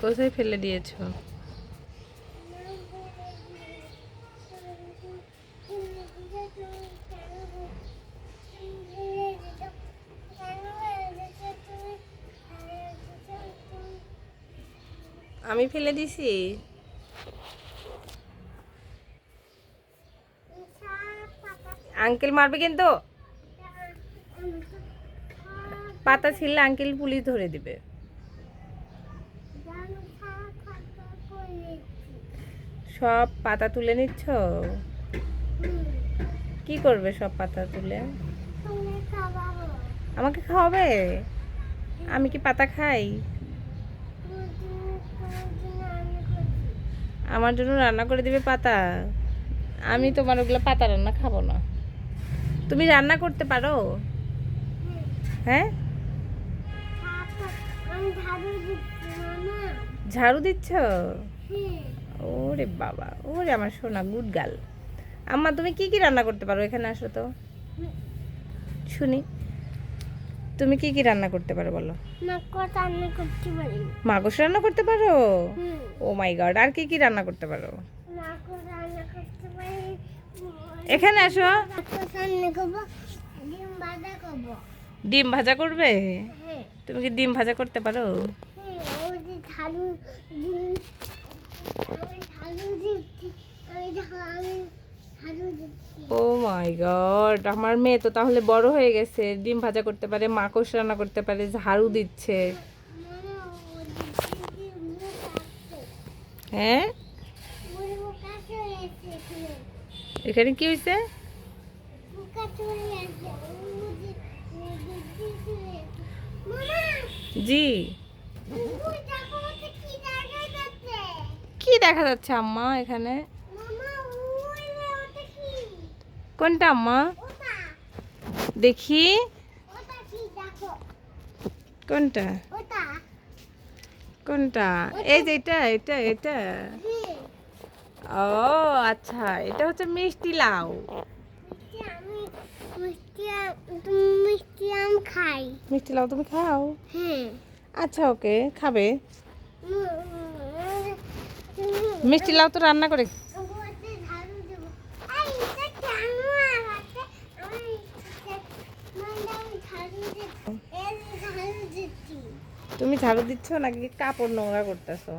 কোথায় ফেলে দিয়েছো? আমি ফেলে দিছি। আঙ্কেল মারবে কিন্তু। পাতা ছিঁড়লে আঙ্কেল পুলিশ ধরে দিবে। সব পাতা তুলে নিচ্ছ? কি করবে সব পাতা তুলে? আমাকে খাওয়াবে? আমি কি পাতা খাই? আমার জন্য রান্না করে দিবে পাতা? আমি তোমার ওগুলো পাতা রান্না খাবো না। তুমি রান্না করতে পারো? হ্যাঁ, ঝাড়ু দিচ্ছ? ওরে বাবা, ওরে আমার সোনা গুড গার্ল। আম্মা তুমি কি কি রান্না করতে পারো? এখানে আসো তো শুনি। তুমি কি কি রান্না করতে পারো বলো? মাগস রান্না করতে পারো? ও মাই গড, আর কি কি রান্না করতে পারো? এখানে আসো। ডিম ভাজা করবে? তুমি কি ডিম ভাজা করতে পারো? ও মাই গড, আমার মেয়ে তো তাহলে বড় হয়ে গেছে, ডিম ভাজা করতে পারে, মাকস রান্না করতে পারে, ঝাড়ু দিচ্ছে। হ্যাঁ, এখানে কি হয়েছে? জি, কি দেখা যাচ্ছে আম্মা এখানে? কোনটা আম্মা? দেখি কোনটা কোনটা? এই যে এটা এটা এটা। ও আচ্ছা, এটা হচ্ছে মিষ্টি লাউ। মিষ্টি লাউ তুমি খাও? আচ্ছা ওকে, খাবে। মিষ্টি লাউ তো রান্না করে। তুমি ঝাড়ু দিচ্ছ নাকি কাপড় নোংরা করতেছো?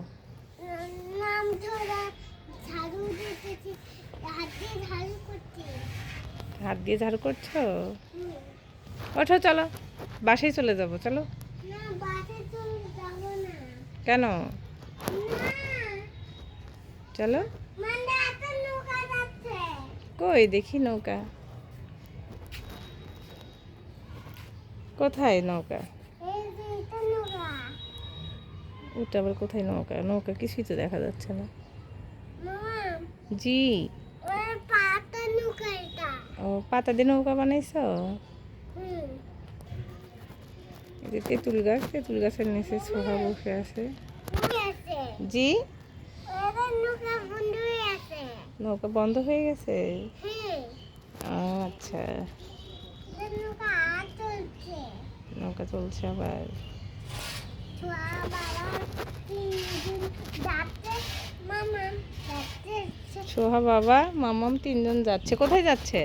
হাত দিয়ে ঝাড়ু করছো? ওঠো, চলো বাসায় চলে যাবো, চলো। কেন? চলো। কই দেখি নৌকা? কোথায় নৌকা? ওটা আবার কোথায় নৌকা? নৌকা কিছুই তো দেখা যাচ্ছে না। জি, ও পাতা দিয়ে নৌকা বানাইছো? তেঁতুল গাছ, তেঁতুল গাছের নিচে সোহা বসে আছে। জি, নৌকা বন্ধ হয়ে গেছে? আচ্ছা, নৌকা চলছে আবার। সোহা বাবা মামাম তিনজন যাচ্ছে। কোথায় যাচ্ছে?